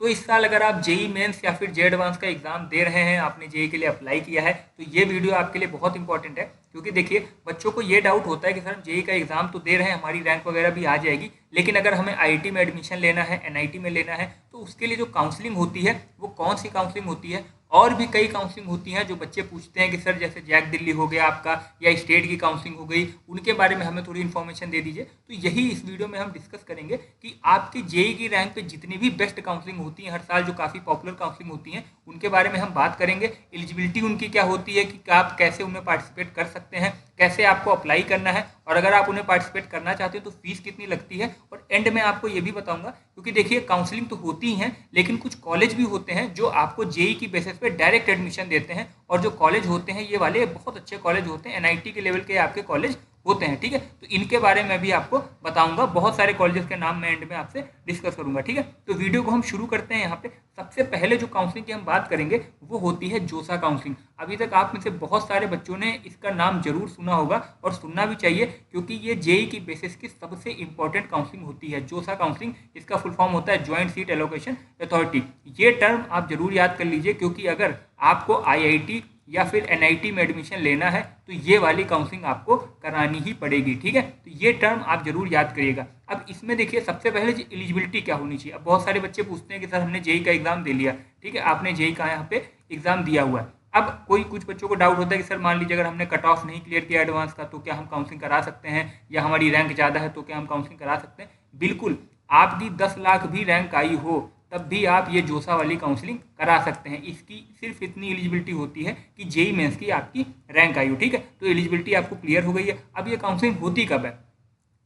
तो इस साल अगर आप जेई मेंस या फिर जे एडवांस का एग्जाम दे रहे हैं, आपने जेई के लिए अप्लाई किया है, तो ये वीडियो आपके लिए बहुत इंपॉर्टेंट है। क्योंकि देखिए बच्चों को ये डाउट होता है कि सर हम जेई का एग्जाम तो दे रहे हैं, हमारी रैंक वगैरह भी आ जाएगी, लेकिन अगर हमें आईआईटी में एडमिशन लेना है, एनआईटी में लेना है, तो उसके लिए जो काउंसलिंग होती है वो कौन सी काउंसलिंग होती है। और भी कई काउंसलिंग होती हैं जो बच्चे पूछते हैं कि सर जैसे जैक दिल्ली हो गया आपका, या स्टेट की काउंसलिंग हो गई, उनके बारे में हमें थोड़ी इन्फॉर्मेशन दे दीजिए। तो यही इस वीडियो में हम डिस्कस करेंगे कि आपकी जेई की रैंक पे जितनी भी बेस्ट काउंसलिंग होती है हर साल, जो काफ़ी पॉपुलर काउंसलिंग होती हैं, उनके बारे में हम बात करेंगे। एलिजिबिलिटी उनकी क्या होती है, कि आप कैसे उनमें पार्टिसिपेट कर सकते हैं, कैसे आपको अप्लाई करना है, और अगर आप उन्हें पार्टिसिपेट करना चाहते हो तो फीस कितनी लगती है। और एंड में आपको ये भी बताऊंगा, क्योंकि देखिए काउंसलिंग तो होती हैं, लेकिन कुछ कॉलेज भी होते हैं जो आपको जेई की बेसिस पे डायरेक्ट एडमिशन देते हैं। और जो कॉलेज होते हैं ये वाले बहुत अच्छे कॉलेज होते हैं, एनआईटी के लेवल के आपके कॉलेज होते हैं। ठीक है, तो इनके बारे में भी आपको बताऊंगा, बहुत सारे कॉलेजेस के नाम मैं एंड में आपसे डिस्कस करूंगा। ठीक है, तो वीडियो को हम शुरू करते हैं। यहाँ पे सबसे पहले जो काउंसलिंग की हम बात करेंगे वो होती है जोसा काउंसलिंग। अभी तक आप में से बहुत सारे बच्चों ने इसका नाम जरूर सुना होगा, और सुनना भी चाहिए, क्योंकि ये जेई की बेसिस की सबसे इंपॉर्टेंट काउंसलिंग होती है। जोसा काउंसलिंग, इसका फुल फॉर्म होता है ज्वाइंट सीट एलोकेशन अथॉरिटी। ये टर्म आप जरूर याद कर लीजिए, क्योंकि अगर आपको आईआईटी या फिर एनआईटी में एडमिशन लेना है तो ये वाली काउंसलिंग आपको करानी ही पड़ेगी। ठीक है, तो ये टर्म आप जरूर याद करिएगा। अब इसमें देखिए सबसे पहले एलिजिबिलिटी क्या होनी चाहिए। अब बहुत सारे बच्चे पूछते हैं कि सर हमने जेई का एग्जाम दे लिया, ठीक है, आपने जेई का यहाँ पे एग्जाम दिया हुआ है। अब कुछ बच्चों को डाउट होता है कि सर मान लीजिए अगर हमने कट ऑफ नहीं क्लियर किया एडवांस का, तो क्या हम काउंसलिंग करा सकते हैं, या हमारी रैंक ज़्यादा है तो क्या हम काउंसलिंग करा सकते हैं। बिल्कुल, आपकी 10 लाख भी रैंक आई हो तब भी आप ये जोसा वाली काउंसलिंग करा सकते हैं। इसकी सिर्फ इतनी एलिजिबिलिटी होती है कि जेई मेंस की आपकी रैंक आई हो। ठीक है, तो एलिजिबिलिटी आपको क्लियर हो गई है। अब ये काउंसलिंग होती कब है,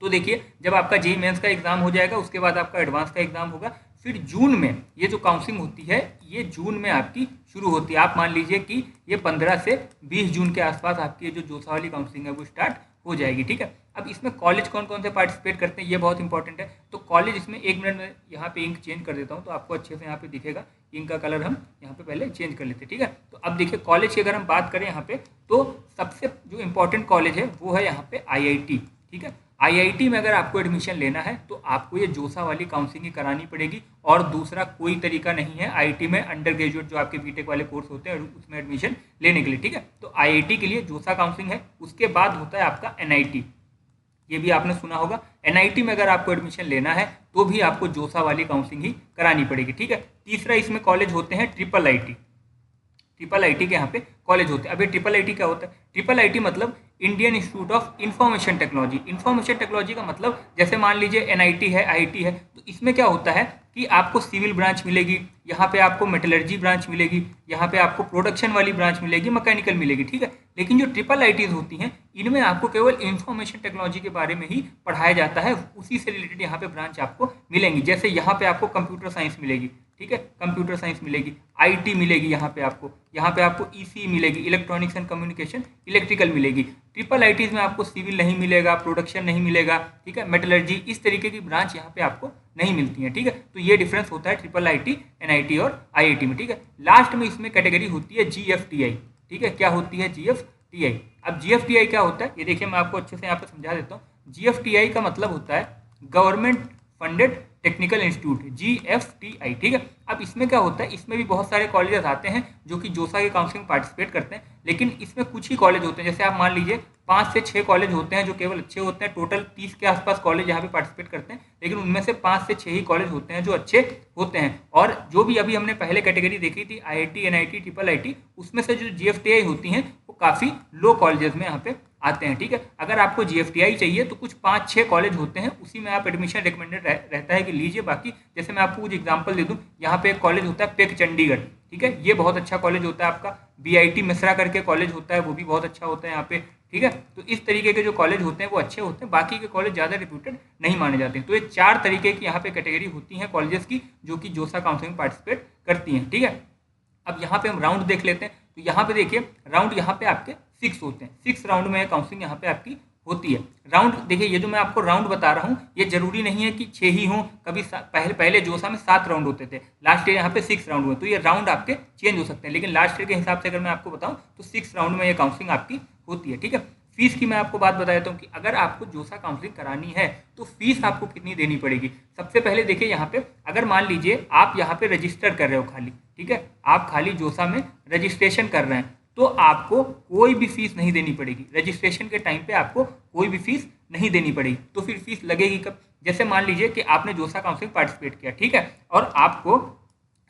तो देखिए जब आपका जेई मेंस का एग्जाम हो जाएगा, उसके बाद आपका एडवांस का एग्जाम होगा, फिर जून में ये जो काउंसलिंग होती है ये जून में आपकी शुरू होती है। आप मान लीजिए कि ये 15 से 20 जून के आसपास आपकी जो जोसा वाली काउंसलिंग है वो स्टार्ट हो जाएगी। ठीक है, अब इसमें कॉलेज कौन कौन से पार्टिसिपेट करते हैं ये बहुत इंपॉर्टेंट है। तो कॉलेज इसमें, एक मिनट में यहाँ पे इंक चेंज कर देता हूँ तो आपको अच्छे से यहाँ पे दिखेगा। इंक का कलर हम यहाँ पे पहले चेंज कर लेते हैं। ठीक है, तो अब देखिए कॉलेज की अगर हम बात करें यहाँ पे, तो सबसे जो इम्पोर्टेंट कॉलेज है वो है यहाँ पे आईआईटी। ठीक है, आईआईटी में अगर आपको एडमिशन लेना है तो आपको ये जोसा वाली काउंसलिंग करानी पड़ेगी, और दूसरा कोई तरीका नहीं है आईआईटी में अंडर ग्रेजुएट जो आपके बीटेक वाले कोर्स होते हैं उसमें एडमिशन लेने के लिए। ठीक है, तो आईआईटी के लिए जोसा काउंसलिंग है। उसके बाद होता है आपका एनआईटी, ये भी आपने सुना होगा। एनआईटी में अगर आपको एडमिशन लेना है तो भी आपको जोसा वाली काउंसलिंग ही करानी पड़ेगी। ठीक है, तीसरा इसमें कॉलेज होते हैं ट्रिपल आईटी। ट्रिपल आईटी के यहाँ पे कॉलेज होते हैं। अभी ट्रिपल आईटी क्या होता है, ट्रिपल आईटी मतलब Indian institute of information technology. Information technology का मतलब जैसे मान लीजिए एनआईटी है, आईटी है, तो इसमें क्या होता है कि आपको सिविल ब्रांच मिलेगी, यहाँ पे आपको मेटलर्जी ब्रांच मिलेगी, यहाँ पे आपको प्रोडक्शन वाली ब्रांच मिलेगी, मैकेनिकल मिलेगी। ठीक है, लेकिन जो ट्रिपल आईटीज होती हैं इनमें आपको केवल इंफॉर्मेशन टेक्नोलॉजी के बारे में ही पढ़ाया जाता है, उसी से रिलेटेड यहाँ पे ब्रांच आपको मिलेंगी। जैसे यहाँ पे आपको कंप्यूटर साइंस मिलेगी, ठीक है, कंप्यूटर साइंस मिलेगी, आईटी मिलेगी, यहाँ पे आपको ईसी मिलेगी, इलेक्ट्रॉनिक्स एंड कम्युनिकेशन, इलेक्ट्रिकल मिलेगी। ट्रिपल आईटीज में आपको सिविल नहीं मिलेगा, प्रोडक्शन नहीं मिलेगा, ठीक है, मेटलर्जी, इस तरीके की ब्रांच यहाँ पे आपको नहीं मिलती है। ठीक है, तो ये डिफरेंस होता है ट्रिपल आईटी, एनआईटी और आईआईटी में। ठीक है, लास्ट में इसमें कैटेगरी होती है जीएफटीआई। ठीक है, क्या होती है जीएफटीआई। अब जीएफटीआई क्या होता है ये देखिए, मैं आपको अच्छे से यहाँ पे समझा देता हूँ। जीएफटीआई का मतलब होता है government funded technical institute, GFTI. ठीक है, अब इसमें क्या होता है, इसमें भी बहुत सारे कॉलेजेस आते हैं जो कि जोसा की काउंसलिंग में पार्टिसिपेट करते हैं, लेकिन इसमें कुछ ही कॉलेज होते हैं। जैसे आप मान लीजिए 5 से 6 कॉलेज होते हैं जो केवल अच्छे होते हैं। टोटल 30 के आसपास कॉलेज यहाँ पे पार्टिसिपेट करते हैं, लेकिन उनमें से 5 से 6 ही कॉलेज होते हैं जो अच्छे होते हैं। और जो भी अभी हमने पहले कैटेगरी देखी थी आईआईटी, एनआईटी, ट्रिपल आईटी, उसमें से जो जीएफटीआई होती हैं वो काफ़ी लो कॉलेजेस में यहाँ पे आते हैं। ठीक है, अगर आपको जीएफटीआई चाहिए तो कुछ 5-6 कॉलेज होते हैं, उसी में आप एडमिशन रिकमेंडेड रहता है कि लीजिए। बाकी जैसे मैं आपको कुछ एग्जांपल दे दूं, यहाँ पे एक कॉलेज होता है पेक चंडीगढ़। ठीक है, ये बहुत अच्छा कॉलेज होता है आपका। बीआईटी मिश्रा करके कॉलेज होता है, वो भी बहुत अच्छा होता है यहाँ पे। ठीक है, तो इस तरीके के जो कॉलेज होते हैं वो अच्छे होते हैं, बाकी के कॉलेज ज़्यादा रिप्यूटेड नहीं माने जाते हैं। तो ये 4 तरीके की यहाँ पे कैटेगरी होती हैं कॉलेजेस की जो कि जोसा काउंसलिंग में पार्टिसिपेट करती हैं। ठीक है, अब यहाँ पे हम राउंड देख लेते हैं। तो यहाँ पे देखिए राउंड यहाँ पे आपके 6 होते हैं। 6 राउंड में काउंसलिंग यहाँ पे आपकी होती है। राउंड देखिए, ये जो मैं आपको राउंड बता रहा हूँ ये जरूरी नहीं है कि 6 ही हों, कभी पहले जोसा में 7 राउंड होते थे, लास्ट ईयर यहाँ पे 6 राउंड हुए, तो ये राउंड आपके चेंज हो सकते हैं, लेकिन लास्ट ईयर के हिसाब से अगर मैं आपको बताऊँ तो 6 राउंड में ये काउंसलिंग आपकी होती है। ठीक है, फीस की मैं आपको बात बता देता हूँ कि अगर आपको जोसा काउंसलिंग करानी है तो फीस आपको कितनी देनी पड़ेगी। सबसे पहले देखिए यहाँ पे, अगर मान लीजिए आप यहाँ पे रजिस्टर कर रहे हो खाली, ठीक है, आप खाली जोसा में रजिस्ट्रेशन कर रहे हैं, तो आपको कोई भी फीस नहीं देनी पड़ेगी। रजिस्ट्रेशन के टाइम पे आपको कोई भी फीस नहीं देनी पड़ेगी। तो फिर फीस लगेगी कब? जैसे मान लीजिए कि आपने जोसा काउंसलिंग पार्टिसिपेट किया, ठीक है, और आपको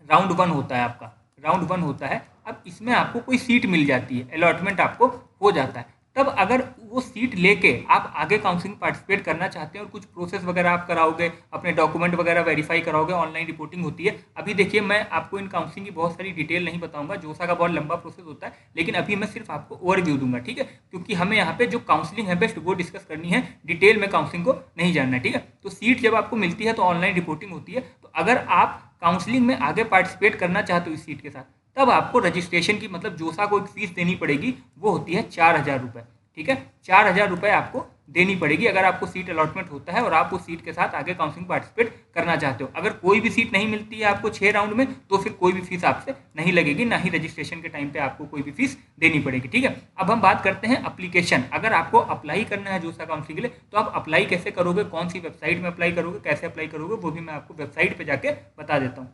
राउंड 1 होता है, आपका राउंड 1 होता है। अब इसमें आपको कोई सीट मिल जाती है, अलॉटमेंट आपको हो जाता है। तब अगर वो सीट लेके आप आगे काउंसलिंग पार्टिसिपेट करना चाहते हैं और कुछ प्रोसेस वगैरह आप कराओगे, अपने डॉक्यूमेंट वगैरह वेरीफाई कराओगे, ऑनलाइन रिपोर्टिंग होती है। अभी देखिए मैं आपको इन काउंसलिंग की बहुत सारी डिटेल नहीं बताऊंगा, जोसा का बहुत लंबा प्रोसेस होता है, लेकिन अभी मैं सिर्फ आपको ओवरव्यू दूंगा, ठीक है, क्योंकि हमें यहाँ पे जो काउंसलिंग है बेस्ट वो डिस्कस करनी है, डिटेल में काउंसलिंग को नहीं जानना है, ठीक है। तो सीट जब आपको मिलती है तो ऑनलाइन रिपोर्टिंग होती है। तो अगर आप काउंसलिंग में आगे पार्टिसिपेट करना चाहते हो इस सीट के साथ, तब आपको रजिस्ट्रेशन की मतलब जोसा को एक फीस देनी पड़ेगी, वो होती है 4,000 रुपये, ठीक है। 4,000 रुपये आपको देनी पड़ेगी अगर आपको सीट अलॉटमेंट होता है और आप उस सीट के साथ आगे काउंसलिंग पार्टिसिपेट करना चाहते हो। अगर कोई भी सीट नहीं मिलती है आपको 6 राउंड में, तो फिर कोई भी फीस आपसे नहीं लगेगी, ना ही रजिस्ट्रेशन के टाइम पे आपको कोई भी फीस देनी पड़ेगी, ठीक है। अब हम बात करते हैं एप्लीकेशन। अगर आपको अप्लाई करना है जोसा काउंसलिंग के लिए, तो आप अप्लाई कैसे करोगे, कौन सी वेबसाइट में अप्लाई करोगे, कैसे अप्लाई करोगे, वो भी मैं आपको वेबसाइट पर जाके बता देता हूँ।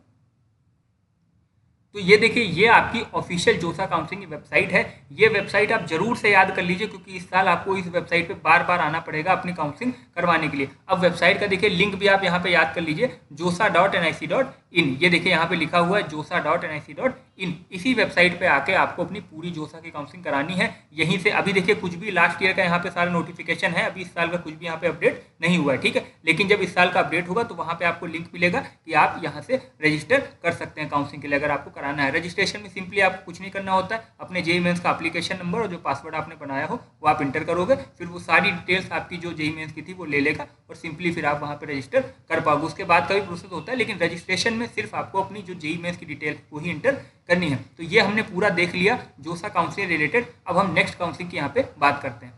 तो ये देखिए, ये आपकी ऑफिशियल जोसा काउंसलिंग की वेबसाइट है। ये वेबसाइट आप जरूर से याद कर लीजिए, क्योंकि इस साल आपको इस वेबसाइट पे बार बार आना पड़ेगा अपनी काउंसलिंग करवाने के लिए। अब वेबसाइट का देखिए लिंक भी आप यहाँ पे याद कर लीजिए, josa.nic.in। ये देखिए यहाँ पे लिखा हुआ है josa.nic.in। इसी वेबसाइट पे आके आपको अपनी पूरी जोसा की काउंसलिंग करानी है। यहीं से अभी देखिए कुछ भी लास्ट ईयर का यहाँ पे सारा नोटिफिकेशन है, अभी इस साल का कुछ भी यहाँ पे अपडेट नहीं हुआ है, ठीक है। लेकिन जब इस साल का अपडेट होगा तो वहाँ पे आपको लिंक मिलेगा कि आप यहाँ से रजिस्टर कर सकते हैं काउंसलिंग के लिए, अगर आपको कराना है। रजिस्ट्रेशन में सिंपली आपको कुछ नहीं करना होता है, अपने जेईई मेंस का एप्लीकेशन नंबर और जो पासवर्ड आपने बनाया हो वो आप इंटर करोगे, फिर वो सारी डिटेल्स आपकी जो जेईई मेंस की थी वो ले लेगा और सिंपली फिर आप वहाँ पे रजिस्टर कर पाओगे। उसके बाद का भी प्रोसेस होता है, लेकिन रजिस्ट्रेशन में सिर्फ आपको अपनी जो जेईई मेंस की डिटेल वो ही इंटर करनी है। तो ये हमने पूरा देख लिया जोसा काउंसलिंग रिलेटेड। अब हम नेक्स्ट काउंसलिंग की यहाँ पे बात करते हैं।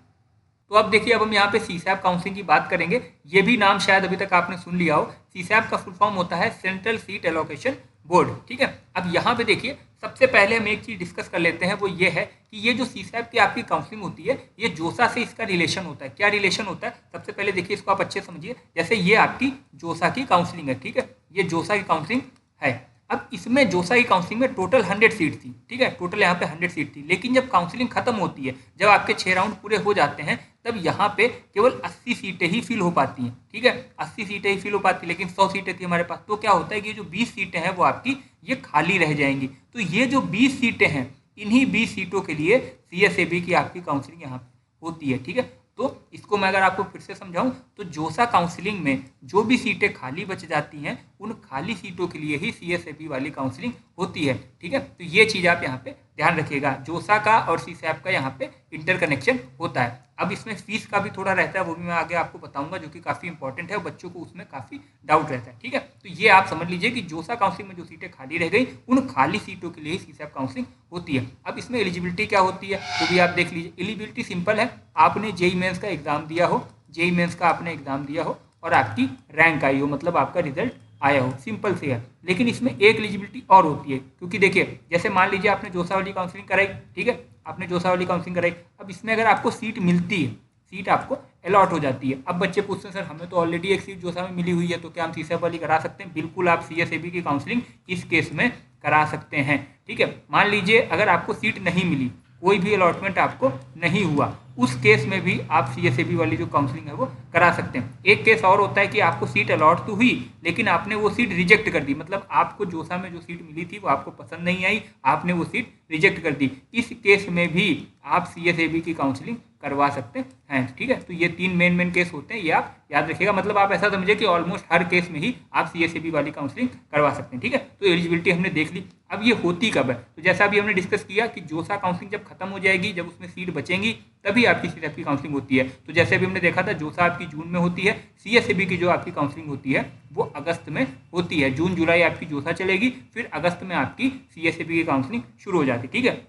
तो अब देखिए, अब हम यहाँ पे सीसैप काउंसलिंग की बात करेंगे। ये भी नाम शायद अभी तक आपने सुन लिया हो। सीसैप का फुल फॉर्म होता है सेंट्रल सीट एलोकेशन बोर्ड, ठीक है। अब यहाँ पे देखिए, सबसे पहले हम एक चीज डिस्कस कर लेते हैं, वो ये है कि ये जो सीसैप की आपकी काउंसलिंग होती है, ये जोसा से इसका रिलेशन होता है। क्या रिलेशन होता है? सबसे पहले देखिए, इसको आप अच्छे समझिए। जैसे ये आपकी जोसा की काउंसलिंग है, ठीक है, ये जोसा की काउंसलिंग है। अब इसमें जोसा की काउंसलिंग में टोटल 100 सीट थी, ठीक है, टोटल यहाँ पे 100 सीट थी। लेकिन जब काउंसलिंग खत्म होती है, जब आपके 6 राउंड पूरे हो जाते हैं, तब यहाँ पे केवल 80 सीटें ही फिल हो पाती हैं, ठीक है, 80 सीटें ही फिल हो पाती, लेकिन 100 सीटें थी हमारे पास। तो क्या होता है कि ये जो 20 सीटें हैं वो आपकी ये खाली रह जाएंगी। तो ये जो 20 सीटें हैं, इन्हीं 20 सीटों के लिए सीएसएबी की आपकी काउंसलिंग यहाँ होती है, ठीक है। तो इसको मैं अगर आपको फिर से समझाऊं, तो जोसा काउंसलिंग में जो भी सीटें खाली बच जाती हैं, उन खाली सीटों के लिए ही सीएसएबी वाली काउंसलिंग होती है, ठीक है। तो ये चीज़ आप यहाँ पे ध्यान रखिएगा, जोसा का और सीसैप का यहाँ पे इंटरकनेक्शन होता है। अब इसमें फीस का भी थोड़ा रहता है, वो भी मैं आगे आपको बताऊंगा, जो कि काफ़ी इंपॉर्टेंट है और बच्चों को उसमें काफ़ी डाउट रहता है, ठीक है। तो ये आप समझ लीजिए कि जोसा काउंसलिंग में जो सीटें खाली रह गई, उन खाली सीटों के लिए ही सीसैप काउंसलिंग होती है। अब इसमें एलिजिबिलिटी क्या होती है वो भी आप देख लीजिए। एलिजिबिलिटी सिंपल है, आपने जेईई मेंस का एग्जाम दिया हो, जेईई मेंस का आपने एग्जाम दिया हो और आपकी रैंक आई हो, मतलब आपका रिजल्ट आया हो, सिंपल से है। लेकिन इसमें एक एलिजिबिलिटी और होती है, क्योंकि देखिए, जैसे मान लीजिए आपने जोसा वाली काउंसलिंग कराई, ठीक है, आपने जोसा वाली काउंसलिंग कराई। अब इसमें अगर आपको सीट मिलती है, सीट आपको अलॉट हो जाती है। अब बच्चे पूछते हैं, सर हमें तो ऑलरेडी एक सीट जोसा में मिली हुई है, तो क्या हम सीसैप वाली करा सकते हैं? बिल्कुल, आप सीएसएबी की काउंसलिंग इस केस में करा सकते हैं, ठीक है। मान लीजिए अगर आपको सीट नहीं मिली, कोई भी अलॉटमेंट आपको नहीं हुआ, उस केस में भी आप सीएसएबी वाली जो काउंसलिंग है वो करा सकते हैं। एक केस और होता है कि आपको सीट अलॉट तो हुई, लेकिन आपने वो सीट रिजेक्ट कर दी, मतलब आपको जोसा में जो सीट मिली थी वो आपको पसंद नहीं आई, आपने वो सीट रिजेक्ट कर दी। इस केस में भी आप सीएसएबी की काउंसलिंग करवा सकते हैं, ठीक है। तो ये 3 मेन केस होते हैं, ये आप याद रखिएगा। मतलब आप ऐसा समझिए कि ऑलमोस्ट हर केस में ही आप सीएसएबी वाली काउंसलिंग करवा सकते हैं, ठीक है। तो एलिजिबिलिटी हमने देख ली। अब ये होती कब है? तो जैसा अभी हमने डिस्कस किया कि जोसा काउंसलिंग जब खत्म हो जाएगी, जब उसमें सीट बचेंगी, तभी आपकी सीसैप की काउंसलिंग होती है। तो जैसे अभी हमने देखा था, जोसा आपकी जून में होती है, सीएसएबी की जो आपकी काउंसलिंग होती है वो अगस्त में होती है। जून जुलाई आपकी जोसा चलेगी, फिर अगस्त में आपकी सीएसएबी की काउंसलिंग शुरू हो जाती है, ठीक है।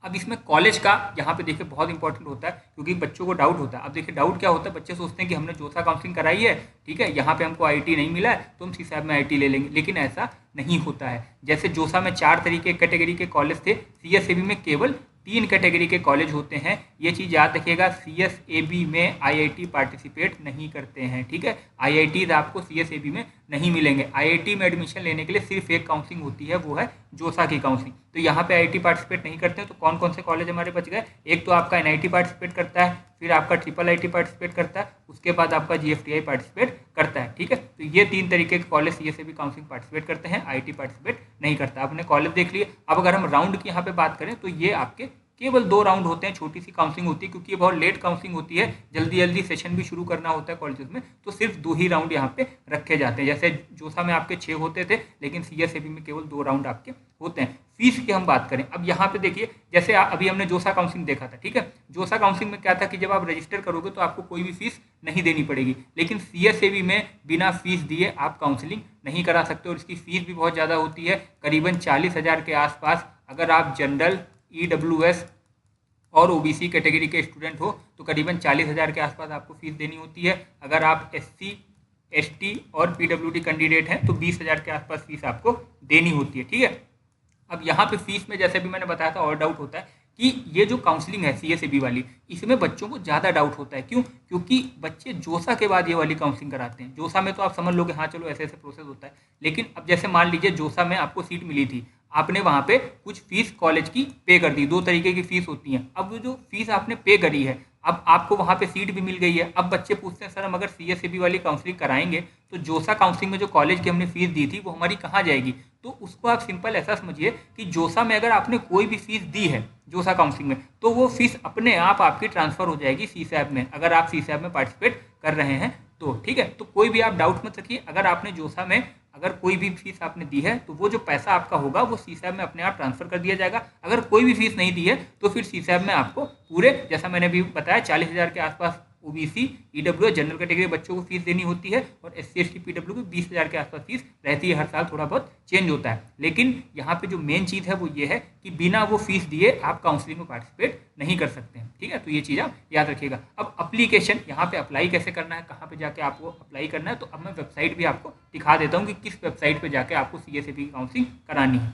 अब इसमें कॉलेज का यहाँ पे देखिए बहुत इंपॉर्टेंट होता है, क्योंकि बच्चों को डाउट होता है। अब देखिए डाउट क्या होता है, बच्चे सोचते हैं कि हमने जोसा काउंसलिंग कराई है, ठीक है, यहाँ पे हमको आईआईटी नहीं मिला है तो हम सीसैप में आईआईटी ले लेंगे, लेकिन ऐसा नहीं होता है। जैसे जोसा में 4 तरीके कैटेगरी के कॉलेज थे, सीएसएबी में केवल 3 कैटेगरी के कॉलेज होते हैं, ये चीज़ याद रखिएगा। CSAB में IIT पार्टिसिपेट नहीं करते हैं, ठीक है। IITs आपको CSAB में नहीं मिलेंगे। IIT में एडमिशन लेने के लिए सिर्फ एक काउंसलिंग होती है, वो है जोसा की काउंसलिंग। तो यहाँ पे IIT पार्टिसिपेट नहीं करते हैं। तो कौन कौन से कॉलेज हमारे बच गए? एक तो आपका NIT पार्टिसिपेट करता है, फिर आपका IIIT पार्टिसिपेट करता है, उसके बाद आपका GFTI पार्टिसिपेट करता है, ठीक है। तो ये 3 तरीके के कॉलेज CSAB काउंसलिंग पार्टिसिपेट करते हैं, IIT पार्टिसिपेट नहीं करता। आपने कॉलेज देख लिए। अब अगर हम राउंड की यहाँ पे बात करें तो ये आपके केवल 2 राउंड होते हैं, छोटी सी काउंसलिंग होती है क्योंकि ये बहुत लेट काउंसलिंग होती है, जल्दी जल्दी सेशन भी शुरू करना होता है कॉलेजेस में, तो सिर्फ 2 ही राउंड यहाँ पे रखे जाते हैं। जैसे जोसा में आपके 6 होते थे, लेकिन CSAB में केवल 2 राउंड आपके होते हैं। फीस की हम बात करें, अब यहाँ पे देखिए, जैसे अभी हमने जोसा काउंसलिंग देखा था, ठीक है। जोसा काउंसलिंग में क्या था कि जब आप रजिस्टर करोगे तो आपको कोई भी फीस नहीं देनी पड़ेगी, लेकिन CSAB में बिना फीस दिए आप काउंसलिंग नहीं करा सकते और इसकी फीस भी बहुत ज़्यादा होती है, करीबन 40,000 के आसपास। अगर आप जनरल, EWS और OBC कैटेगरी के स्टूडेंट हो तो करीबन 40,000 के आसपास आपको फीस देनी होती है। अगर आप SC, ST और PWD कैंडिडेट हैं तो 20,000 के आसपास फीस आपको देनी होती है, ठीक है। अब यहाँ पे फीस में जैसे भी मैंने बताया था और डाउट होता है कि ये जो काउंसलिंग है CSAB वाली, इसमें बच्चों को ज़्यादा डाउट होता है। क्यों? क्योंकि बच्चे जोसा के बाद ये वाली काउंसलिंग कराते हैं। जोसा में तो आप समझ लोगे हाँ चलो ऐसे ऐसे प्रोसेस होता है, लेकिन अब जैसे मान लीजिए जोसा में आपको सीट मिली थी, आपने वहाँ पे कुछ फीस कॉलेज की पे कर दी। 2 तरीके की फीस होती हैं। अब वो जो फीस आपने पे करी है, अब आपको वहाँ पे सीट भी मिल गई है। अब बच्चे पूछते हैं सर हम अगर CSAB वाली काउंसलिंग कराएंगे तो जोसा काउंसलिंग में जो कॉलेज की हमने फीस दी थी वो हमारी कहाँ जाएगी? तो उसको आप सिंपल ऐसा समझिए कि जोसा में अगर आपने कोई भी फीस दी है जोसा काउंसलिंग में, तो वो फीस अपने आप आपकी ट्रांसफर हो जाएगी CSAB में, अगर आप CSAB में पार्टिसिपेट कर रहे हैं तो, ठीक है। तो कोई भी आप डाउट मत रखिए, अगर आपने जोसा में अगर कोई भी फीस आपने दी है तो वो जो पैसा आपका होगा वो CSAB में अपने आप ट्रांसफर कर दिया जाएगा। अगर कोई भी फीस नहीं दी है तो फिर CSAB में आपको पूरे, जैसा मैंने भी बताया, 40,000 के आसपास OBC, EWS जनरल कैटेगरी बच्चों को फीस देनी होती है और SC, ST, PW को 20,000 के आसपास फीस रहती है। हर साल थोड़ा बहुत चेंज होता है, लेकिन यहाँ पे जो मेन चीज़ है वो ये है कि बिना वो फीस दिए आप काउंसलिंग में पार्टिसिपेट नहीं कर सकते हैं, ठीक है। तो ये चीज़ आप याद रखिएगा। अब अप्लीकेशन यहाँ पे अप्लाई कैसे करना है, कहाँ पे जाके आपको अप्लाई करना है, तो अब मैं वेबसाइट भी आपको दिखा देता हूँ कि किस वेबसाइट पर जाके आपको CSAB की काउंसलिंग करानी है।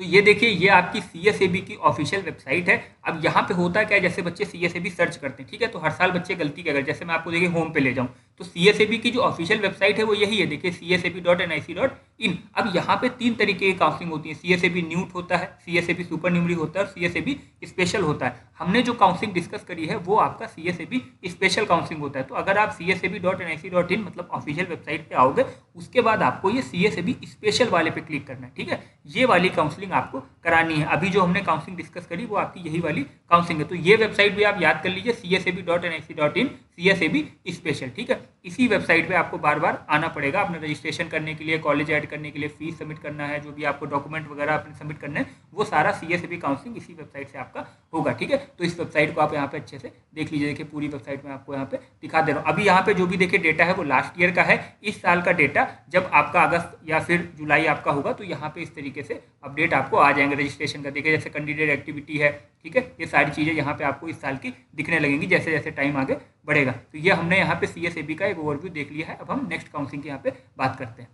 तो ये देखिए, ये आपकी CSAB की ऑफिशियल वेबसाइट है। अब यहाँ पे होता क्या है, जैसे बच्चे CSAB सर्च करते हैं, ठीक है, तो हर साल बच्चे गलती क्या करते हैं, जैसे मैं आपको देखिए होम पे ले जाऊँ तो CSAB की जो ऑफिशियल वेबसाइट है वो यही है, देखिए csab.nic.in। अब यहाँ पे 3 तरीके की काउंसलिंग होती है। CSAB न्यूट होता है, CSAB सुपर न्यूमरी होता है और CSAB स्पेशल होता है। हमने जो काउंसलिंग डिस्कस करी है वो आपका CSAB स्पेशल काउंसलिंग होता है। तो अगर आप csab.nic.in मतलब ऑफिशियल वेबसाइट पे आओगे, उसके बाद आपको ये CSAB स्पेशल वाले पे क्लिक करना है, ठीक है। ये वाली काउंसलिंग आपको करानी है। अभी जो हमने काउंसलिंग डिस्कस करी वो आपकी यही वाली काउंसलिंग है। तो ये वेबसाइट भी आप याद कर लीजिए, csab.nic.in CSAB स्पेशल, ठीक है। इसी वेबसाइट पे आपको बार बार आना पड़ेगा अपने रजिस्ट्रेशन करने के लिए, कॉलेज ऐड करने के लिए, फीस सबमिट करना है, जो भी आपको डॉक्यूमेंट वगैरह अपने सबमिट करना है, वो सारा CSAB काउंसलिंग इसी वेबसाइट से आपका होगा, ठीक है। तो इस वेबसाइट को आप यहाँ पे अच्छे से देख लीजिए। देखिए पूरी वेबसाइट में आपको यहाँ पे दिखा दे रहा हूँ। अभी यहाँ पे जो भी देखिए डेटा है वो लास्ट ईयर का है। इस साल का डेटा जब आपका अगस्त या फिर जुलाई आपका होगा तो यहाँ पे इस तरीके से अपडेट आपको आ जाएंगे रजिस्ट्रेशन का। देखिए जैसे कैंडिडेट एक्टिविटी है, ठीक है, ये सारी चीज़ें यहाँ पे आपको इस साल की दिखने लगेंगी जैसे जैसे टाइम आगे बढ़ेगा। तो ये हमने यहाँ पे CSAB का एक ओवरव्यू देख लिया है। अब हम नेक्स्ट काउंसलिंग की यहाँ पे बात करते हैं।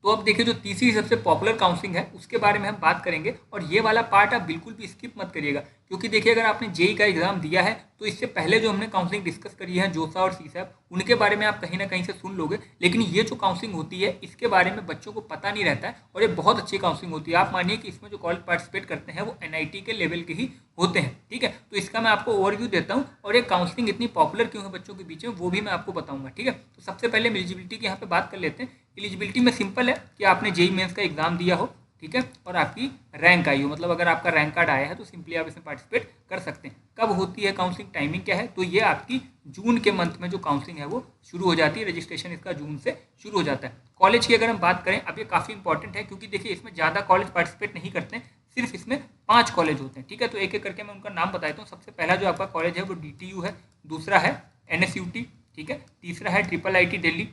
तो अब देखिए जो तीसरी सबसे पॉपुलर काउंसलिंग है उसके बारे में हम बात करेंगे, और ये वाला पार्ट आप बिल्कुल भी स्किप मत करिएगा, क्योंकि देखिए अगर आपने जेई का एग्जाम दिया है तो इससे पहले जो हमने काउंसलिंग डिस्कस करी है जोसा और CSAB, उनके बारे में आप कहीं ना कहीं से सुन लोगे, लेकिन ये जो काउंसलिंग होती है इसके बारे में बच्चों को पता नहीं रहता है और ये बहुत अच्छी काउंसलिंग होती है। आप मानिए कि इसमें जो कॉलेज पार्टिसिपेट करते हैं वो NIT के लेवल के ही होते हैं, ठीक है। तो इसका मैं आपको ओवरव्यू देता हूँ और ये काउंसलिंग इतनी पॉपुलर क्यों है बच्चों के बीच में वो भी मैं आपको बताऊंगा, ठीक है। तो सबसे पहले एलिजिबिलिटी की यहाँ पे बात कर लेते हैं। एलिजिबिलिटी में सिंपल है कि आपने जेई मेंस का एग्जाम दिया हो, ठीक है, और आपकी रैंक आई हो, मतलब अगर आपका रैंक कार्ड आया है तो सिंपली आप इसमें पार्टिसिपेट कर सकते हैं। कब होती है काउंसलिंग, टाइमिंग क्या है, तो ये आपकी जून के मंथ में जो काउंसलिंग है वो शुरू हो जाती है। रजिस्ट्रेशन इसका जून से शुरू हो जाता है। कॉलेज की अगर हम बात करें, अब ये काफ़ी इंपॉर्टेंट है क्योंकि देखिए इसमें ज़्यादा कॉलेज पार्टिसिपेट नहीं करते हैं, सिर्फ इसमें 5 कॉलेज होते हैं, ठीक है। तो एक एक करके मैं उनका नाम बताता हूँ। सबसे पहला जो आपका कॉलेज है वो DTU है, दूसरा है NSUT, ठीक है, तीसरा है IIIT दिल्ली।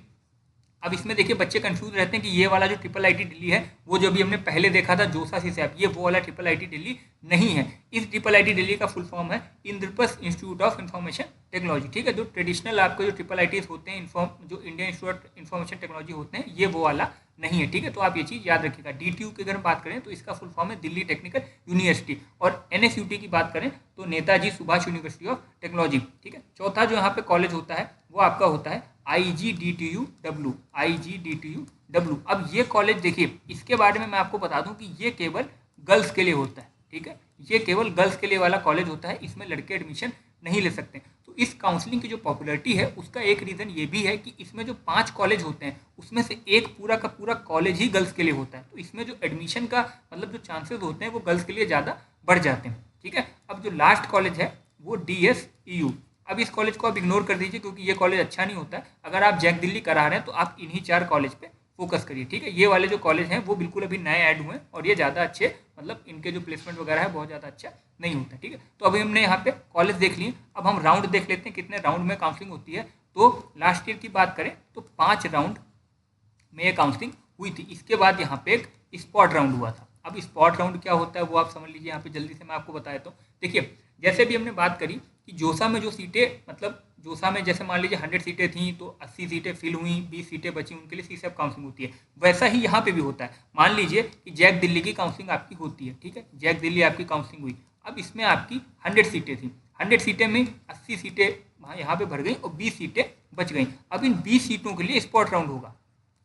अब इसमें देखिए बच्चे कंफ्यूज रहते हैं कि ये वाला जो IIIT दिल्ली है वो जो भी हमने पहले देखा था जोसा CSAB, ये वो वाला IIIT दिल्ली नहीं है। इस IIIT दिल्ली का फुल फॉर्म है Indraprastha institute of information technology, ठीक है। जो ट्रेडिशनल आपके जो IIITs होते हैं, जो Indian institute of information technology होते हैं, ये वो वाला नहीं है, ठीक है। तो आप ये चीज़ याद रखिएगा। DTU की अगर हम बात करें तो इसका फुल फॉर्म है दिल्ली टेक्निकल यूनिवर्सिटी, और NSUT की बात करें तो Netaji Subhash university of technology, ठीक है। चौथा जो यहाँ पे कॉलेज होता है वो आपका होता है IGDTUW, IGDTUW। अब ये कॉलेज देखिए, इसके बारे में मैं आपको बता दूं कि ये केवल गर्ल्स के लिए होता है, ठीक है। ये केवल गर्ल्स के लिए वाला कॉलेज होता है, इसमें लड़के एडमिशन नहीं ले सकते। तो इस काउंसलिंग की जो पॉपुलैरिटी है उसका एक रीज़न ये भी है कि इसमें जो 5 कॉलेज होते हैं उसमें से एक पूरा का पूरा कॉलेज ही गर्ल्स के लिए होता है। तो इसमें जो एडमिशन का मतलब जो चांसेस होते हैं वो गर्ल्स के लिए ज़्यादा बढ़ जाते हैं, ठीक है। अब जो लास्ट कॉलेज है वो DSEU। अब इस कॉलेज को आप इग्नोर कर दीजिए क्योंकि ये कॉलेज अच्छा नहीं होता है। अगर आप जैक दिल्ली करा रहे हैं तो आप इन्हीं 4 कॉलेज पे फोकस करिए, ठीक है। ये वाले जो कॉलेज हैं वो बिल्कुल अभी नए ऐड हुए हैं और ये ज़्यादा अच्छे मतलब इनके जो प्लेसमेंट वगैरह है बहुत ज़्यादा अच्छा नहीं होता, ठीक है। तो अभी हमने यहाँ पे कॉलेज देख लिए, अब हम राउंड देख लेते हैं कितने राउंड में काउंसलिंग होती है। तो लास्ट ईयर की बात करें तो 5 राउंड में ये काउंसलिंग हुई थी। इसके बाद यहाँ पे एक स्पॉट राउंड हुआ था। अब स्पॉट राउंड क्या होता है वो आप समझ लीजिए, यहाँ पे जल्दी से मैं आपको बता देता हूँ। देखिए, जैसे भी हमने बात करी कि जोसा में जो सीटें मतलब जोसा में जैसे मान लीजिए 100 सीटें थी तो 80 सीटें फिल हुई, 20 सीटें बची, उनके लिए सीसेप काउंसलिंग होती है। वैसा ही यहाँ पे भी होता है। मान लीजिए कि जैक दिल्ली की काउंसलिंग आपकी होती है, ठीक है। जैक दिल्ली आपकी काउंसलिंग हुई, अब इसमें आपकी 100 सीटें थी। 100 सीटें में 80 सीटें वहाँ यहाँ पे भर गई और 20 सीटें बच गई। अब इन 20 सीटों के लिए स्पॉट राउंड होगा,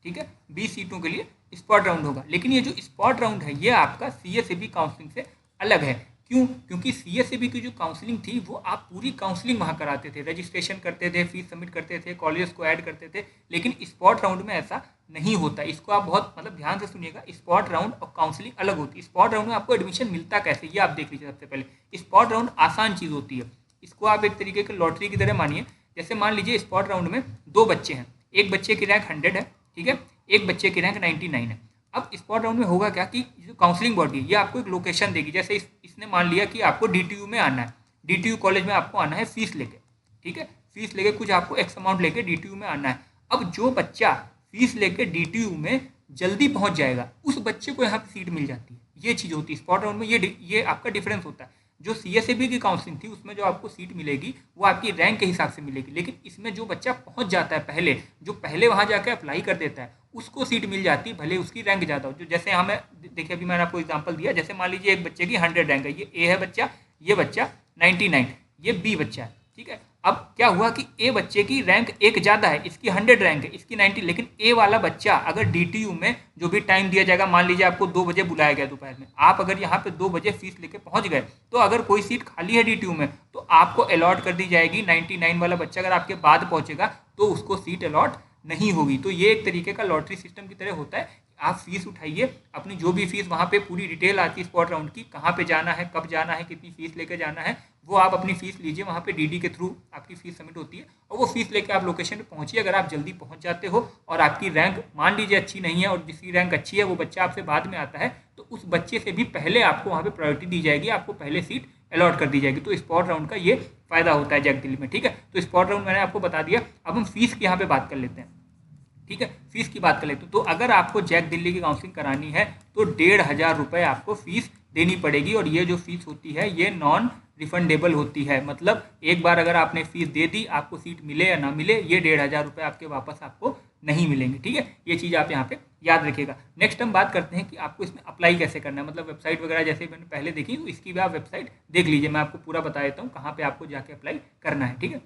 ठीक है। 20 सीटों के लिए स्पॉट राउंड होगा, लेकिन ये जो स्पॉट राउंड है ये आपका CSAB काउंसलिंग से अलग है। क्यों? क्योंकि CSAB की जो काउंसलिंग थी वो आप पूरी काउंसलिंग वहाँ कराते थे, रजिस्ट्रेशन करते थे, फीस सबमिट करते थे, कॉलेजेस को ऐड करते थे। लेकिन स्पॉट राउंड में ऐसा नहीं होता। इसको आप बहुत मतलब ध्यान से सुनिएगा, स्पॉट राउंड और काउंसलिंग अलग होती है। स्पॉट राउंड में आपको एडमिशन मिलता कैसे ये आप देख लीजिए। सबसे पहले स्पॉट राउंड आसान चीज़ होती है, इसको आप एक तरीके के लॉटरी की तरह मानिए। जैसे मान लीजिए स्पॉट राउंड में 2 बच्चे हैं, एक बच्चे की रैंक 100 है, ठीक है, एक बच्चे की रैंक 99 है। अब स्पॉट राउंड में होगा क्या कि जो काउंसलिंग बॉडी है ये आपको एक लोकेशन देगी। जैसे इसने मान लिया कि आपको DTU में आना है, DTU कॉलेज में आपको आना है फीस लेके, ठीक है, फीस लेके कुछ आपको एक्स अमाउंट लेके DTU में आना है। अब जो बच्चा फीस लेके DTU में जल्दी पहुंच जाएगा उस बच्चे को यहाँ पे सीट मिल जाती है। ये चीज़ होती है स्पॉट राउंड में, ये आपका डिफरेंस होता है। जो CSAB की काउंसलिंग थी उसमें जो आपको सीट मिलेगी वो आपकी रैंक के हिसाब से मिलेगी, लेकिन इसमें जो बच्चा पहुंच जाता है पहले, जो पहले वहां जाकर अप्लाई कर देता है उसको सीट मिल जाती है, भले उसकी रैंक ज़्यादा हो। जो जैसे हमें देखिए अभी मैंने आपको एग्जांपल दिया, जैसे मान लीजिए एक बच्चे की 100 रैंक है, ये A है बच्चा, ये बच्चा 99, ये B बच्चा है, ठीक है। अब क्या हुआ कि ए बच्चे की रैंक एक ज़्यादा है, इसकी 100 रैंक है, इसकी 90, लेकिन ए वाला बच्चा अगर DTU में जो भी टाइम दिया जाएगा, मान लीजिए आपको 2 बजे बुलाया गया दोपहर में, आप अगर यहाँ पे 2 बजे फीस लेके पहुँच गए तो अगर कोई सीट खाली है DTU में तो आपको अलॉट कर दी जाएगी। 99 वाला बच्चा अगर आपके बाद पहुँचेगा तो उसको सीट अलॉट नहीं होगी। तो ये एक तरीके का लॉटरी सिस्टम की तरह होता है। आप फीस उठाइए, अपनी जो भी फीस वहाँ पे पूरी डिटेल आती है स्पॉट राउंड की, कहाँ पे जाना है, कब जाना है, कितनी फीस लेके जाना है, वो आप अपनी फीस लीजिए। वहाँ पे DD के थ्रू आपकी फीस सबमिट होती है और वो फीस लेके आप लोकेशन पे पहुँचिए। अगर आप जल्दी पहुँच जाते हो और आपकी रैंक मान लीजिए अच्छी नहीं है और जिसकी रैंक अच्छी है वो बच्चा आपसे बाद में आता है तो उस बच्चे से भी पहले आपको वहाँ पे प्रायोरिटी दी जाएगी, आपको पहले सीट अलॉट कर दी जाएगी। तो स्पॉट राउंड का ये फायदा होता है जैक दिल्ली में, ठीक है। तो स्पॉट राउंड मैंने आपको बता दिया। अब हम फीस की यहाँ पे बात कर लेते हैं, ठीक है। फीस की बात कर लेते तो अगर आपको जैक दिल्ली की काउंसलिंग करानी है तो 1500 रुपये आपको फीस देनी पड़ेगी। और ये जो फीस होती है ये नॉन रिफंडेबल होती है, मतलब एक बार अगर आपने फीस दे दी, आपको सीट मिले या ना मिले, ये 1500 रुपये आपके वापस आपको नहीं मिलेंगे, ठीक है। ये चीज़ आप यहाँ पे याद रखिएगा। नेक्स्ट हम बात करते हैं कि आपको इसमें अप्लाई कैसे करना है, मतलब वेबसाइट वगैरह जैसे मैंने पहले देखी तो इसकी भी आप वेबसाइट देख लीजिए। मैं आपको पूरा बता देता हूँ कहाँ पे आपको जाके अप्लाई करना है, ठीक है।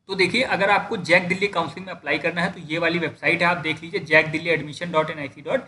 तो देखिए, अगर आपको जैक दिल्ली काउंसलिंग में अप्लाई करना है तो ये वाली वेबसाइट है, आप देख लीजिए jackdelhiadmission.nic.in।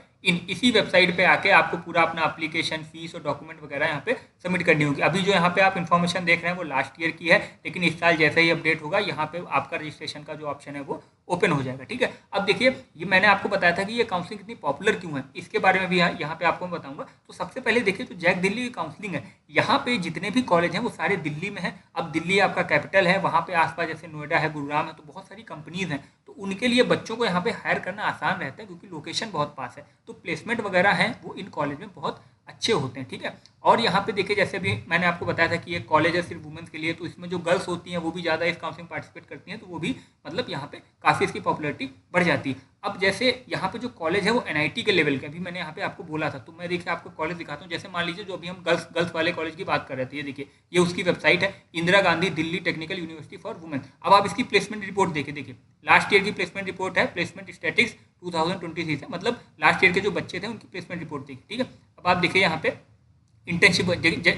इसी वेबसाइट पे आके आपको पूरा अपना एप्लीकेशन, फीस और डॉक्यूमेंट वगैरह यहाँ पे सबमिट करनी होगी। अभी जो यहाँ पे आप इन्फॉर्मेशन देख रहे हैं वो लास्ट ईयर की है, लेकिन इस साल जैसे ही अपडेट होगा यहाँ पे आपका रजिस्ट्रेशन का जो ऑप्शन है वो ओपन हो जाएगा, ठीक है। अब देखिए, ये मैंने आपको बताया था कि ये काउंसलिंग कितनी पॉपुलर क्यों है, इसके बारे में भी यहाँ पे आपको मैं बताऊंगा। तो सबसे पहले देखिए, जो जैक दिल्ली की काउंसलिंग है, यहाँ पे जितने भी कॉलेज हैं वो सारे दिल्ली में है। अब दिल्ली आपका कैपिटल है, वहाँ पे आसपास जैसे नोएडा है, गुरुग्राम है, तो बहुत सारी कंपनीज हैं। तो उनके लिए बच्चों को यहाँ पे हायर करना आसान रहता है क्योंकि लोकेशन बहुत पास है। तो प्लेसमेंट वगैरह हैं वो इन कॉलेज में बहुत अच्छे होते हैं, ठीक है। और यहाँ पे देखिए, जैसे भी मैंने आपको बताया था कि ये कॉलेज है सिर्फ वुमेन्स के लिए, तो इसमें जो गर्ल्स होती हैं वो भी ज़्यादा इस काउंसलिंग पार्टिसिपेट करती हैं, तो वो भी मतलब यहाँ पे काफ़ी इसकी पॉपुलैरिटी बढ़ जाती है। अब जैसे यहाँ पे जो कॉलेज है वो एनआईटी के लेवल के, अभी मैंने यहाँ पे आपको बोला था, तो मैं देखिए आपको कॉलेज दिखाता हूँ। जैसे मान लीजिए जो अभी हम गर्ल्स गर्ल्स वाले कॉलेज की बात कर रहे थे, ये देखिए ये उसकी वेबसाइट है, Indira Gandhi Delhi technical university for women. अब आप इसकी प्लेसमेंट रिपोर्ट देखिए लास्ट ईयर की प्लेसमेंट रिपोर्ट है, प्लेसमेंट स्टैटिक्स 2023 से, मतलब लास्ट ईयर के जो बच्चे थे उनकी प्लेसमेंट रिपोर्ट देखिए, ठीक है। अब आप देखिए यहाँ पे इंटर्नशिप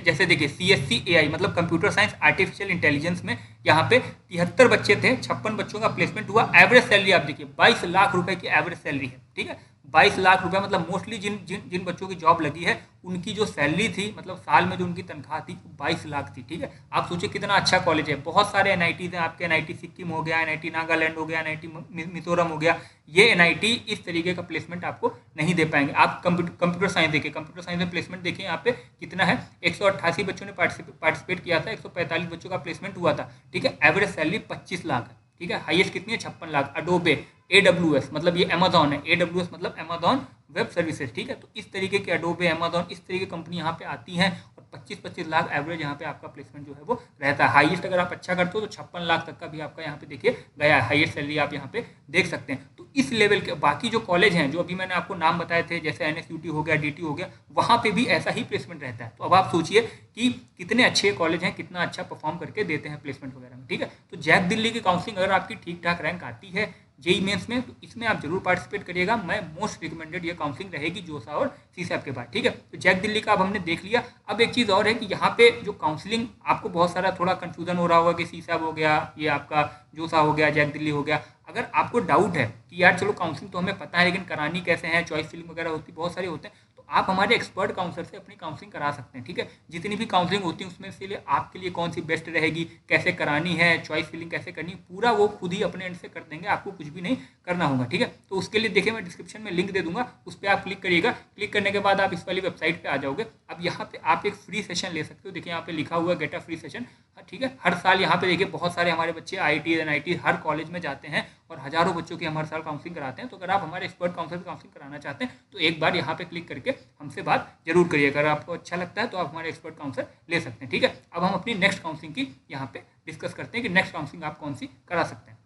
जैसे देखिए CSC AI मतलब कंप्यूटर साइंस आर्टिफिशियल इंटेलिजेंस में यहाँ पे 73 बच्चे थे, 56 बच्चों का प्लेसमेंट हुआ। एवरेज सैलरी आप देखिए 22 लाख रुपए की एवरेज सैलरी है, ठीक है। 22 लाख रुपए मतलब मोस्टली जिन जिन जिन बच्चों की जॉब लगी है उनकी जो सैलरी थी, मतलब साल में जो उनकी तनख्वाह थी 22 लाख थी, ठीक है। आप सोचिए कितना अच्छा कॉलेज है। बहुत सारे एनआईटीज हैं आपके, एनआईटी सिक्किम हो गया, एनआईटी नागालैंड हो गया, एनआईटी मिजोरम हो गया। ये एनआईटी इस तरीके का प्लेसमेंट आपको नहीं दे पाएंगे। आप कंप्यूटर साइंस देखिए, कंप्यूटर साइंस में प्लेसमेंट देखिए यहाँ पे कितना है, 188 बच्चों ने पार्टिसिपेट किया था, 145 बच्चों का प्लेसमेंट हुआ था, ठीक है। एवरेज सैलरी 25 लाख है, ठीक है। हाईएस्ट कितनी है, 56 लाख। अडोबे AWS मतलब ये अमेजॉन है, AWS मतलब अमेजॉन वेब सर्विसेज, ठीक है। तो इस तरीके के अडोबे, अमेजॉन, इस तरीके की कंपनी यहाँ पे आती हैं और 25-25 लाख एवरेज यहाँ पे आपका प्लेसमेंट जो है वो रहता है। हाईएस्ट अगर आप अच्छा करते हो तो 56 लाख तक का भी आपका यहाँ पे देखिए गया है, हाईएस्ट सैलरी आप यहाँ पे देख सकते हैं। तो इस लेवल के बाकी जो कॉलेज हैं जो अभी मैंने आपको नाम बताए थे, जैसे NSUT हो गया, DT हो गया, वहाँ पे भी ऐसा ही प्लेसमेंट रहता है। तो अब आप सोचिए कि कितने अच्छे कॉलेज हैं, कितना अच्छा परफॉर्म करके देते हैं प्लेसमेंट वगैरह में, ठीक है। तो जैक दिल्ली की काउंसलिंग अगर आपकी ठीक ठाक रैंक आती है जेई मेंस में, तो इसमें आप जरूर पार्टिसिपेट करिएगा। मैं मोस्ट रिकमेंडेड ये काउंसलिंग रहेगी जोसा और सीसैप के बाद, ठीक है। तो जैक दिल्ली का अब हमने देख लिया। अब एक चीज़ और है कि यहाँ पे जो काउंसलिंग आपको बहुत सारा थोड़ा कंफ्यूजन हो रहा होगा कि सीसैप हो गया, ये आपका जोसा हो गया, जैक दिल्ली हो गया। अगर आपको डाउट है कि यार चलो काउंसलिंग तो हमें पता है लेकिन करानी कैसे है, चॉइस फिलिंग वगैरह होती बहुत सारी होते हैं, तो आप हमारे एक्सपर्ट काउंसलर से अपनी काउंसलिंग करा सकते हैं, ठीक है। जितनी भी काउंसलिंग होती है उसमें से लिए आपके लिए कौन सी बेस्ट रहेगी, कैसे करानी है, चॉइस फिलिंग कैसे करनी, पूरा वो खुद ही अपने एंड से कर देंगे, आपको कुछ भी नहीं करना होगा, ठीक है। तो उसके लिए देखिए मैं डिस्क्रिप्शन में लिंक दे दूंगा, उस पर आप क्लिक करिएगा। क्लिक करने के बाद आप इस वाली वेबसाइट पे आ जाओगे। अब यहाँ पे आप एक फ्री सेशन ले सकते हो, देखिए यहाँ पे लिखा हुआ है गेट अ फ्री सेशन, ठीक है। हर साल यहाँ पे देखिए बहुत सारे हमारे बच्चे IIT NIT हर कॉलेज में जाते हैं और हजारों बच्चों की हम हर साल काउंसलिंग कराते हैं। तो अगर आप हमारे एक्सपर्ट काउंसलर काउंसलिंग कराना चाहते हैं तो एक बार यहाँ पे क्लिक करके हमसे बात जरूर करिए। अगर आपको अच्छा लगता है तो आप हमारे एक्सपर्ट काउंसलर ले सकते हैं, ठीक है। अब हम अपनी नेक्स्ट काउंसलिंग की यहाँ पे डिस्कस करते हैं कि नेक्स्ट काउंसलिंग आप कौन सी करा सकते हैं।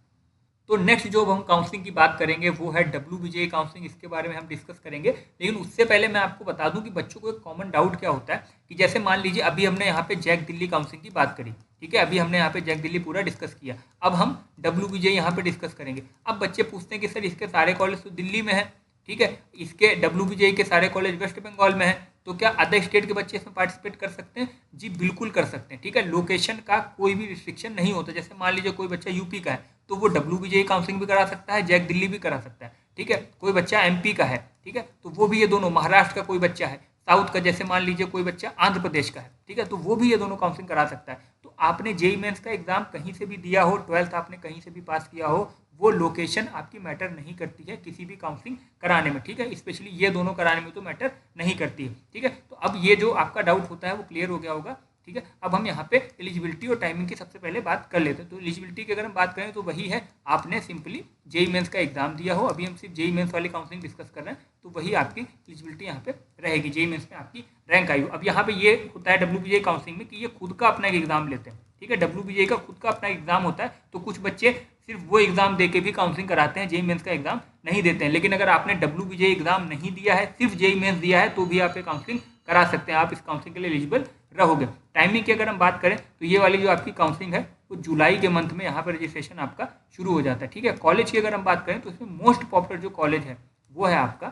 तो नेक्स्ट जो हम काउंसलिंग की बात करेंगे वो है WBJ काउंसलिंग, इसके बारे में हम डिस्कस करेंगे। लेकिन उससे पहले मैं आपको बता दूं कि बच्चों को एक कॉमन डाउट क्या होता है कि जैसे मान लीजिए अभी हमने यहाँ पे जैक दिल्ली काउंसलिंग की बात करी, ठीक है। अभी हमने यहाँ पे जैक दिल्ली पूरा डिस्कस किया। अब हम WBJ यहाँ पे डिस्कस करेंगे। अब बच्चे पूछते हैं कि सर इसके सारे कॉलेज तो दिल्ली में है, ठीक है, इसके WBJ के सारे कॉलेज वेस्ट बंगाल में है, तो क्या अदर स्टेट के बच्चे इसमें पार्टिसिपेट कर सकते हैं? जी बिल्कुल कर सकते हैं, ठीक है। लोकेशन का कोई भी रिस्ट्रिक्शन नहीं होता। जैसे मान लीजिए कोई बच्चा यूपी का है तो वो WBJ काउंसलिंग भी करा सकता है, जैक दिल्ली भी करा सकता है, ठीक है। कोई बच्चा MP का है, ठीक है, तो वो भी ये दोनों, महाराष्ट्र का कोई बच्चा है, साउथ का जैसे मान लीजिए कोई बच्चा आंध्र प्रदेश का है, ठीक है, तो वो भी ये दोनों काउंसलिंग करा सकता है। तो आपने जेईई मेंस का एग्जाम कहीं से भी दिया हो, 12th आपने कहीं से भी पास किया हो, वो लोकेशन आपकी मैटर नहीं करती है किसी भी काउंसलिंग कराने में, ठीक है। स्पेशली ये दोनों कराने में तो मैटर नहीं करती है, ठीक है। तो अब ये जो आपका डाउट होता है वो क्लियर हो गया होगा, ठीक है। अब हम यहाँ पे एलिजिबिलिटी और टाइमिंग की सबसे पहले बात कर लेते हैं। तो एलिजिबिलिटी की अगर हम बात करें तो वही है, आपने सिंपली जेईई मेंस का एग्जाम दिया हो। अभी हम सिर्फ जेईई मेंस वाली काउंसलिंग डिस्कस कर रहे हैं, तो वही आपकी एलिजिबिलिटी यहाँ पे रहेगी। जेईई मेंस में आपकी रैंक आई हो। अब यहाँ पे ये होता है WBJ काउंसलिंग में कि ये खुद का अपना एक एग्जाम लेते हैं, ठीक है। WBJ का खुद का अपना एग्जाम होता है। तो कुछ बच्चे सिर्फ वो एग्जाम दे के भी काउंसलिंग कराते हैं, जेईई मेंस का एग्जाम नहीं देते हैं। लेकिन अगर आपने WBJ एग्जाम नहीं दिया है, सिर्फ जेईई मेंस दिया है, तो भी आप ये काउंसलिंग करा सकते हैं, आप इस काउंसलिंग के लिए एलिजिबल रहोगे। टाइमिंग की अगर हम बात करें तो ये वाली जो आपकी काउंसलिंग है वो जुलाई के मंथ में यहाँ पर रजिस्ट्रेशन आपका शुरू हो जाता है, ठीक है। कॉलेज की अगर हम बात करें तो इसमें मोस्ट पॉपुलर जो कॉलेज है वो है आपका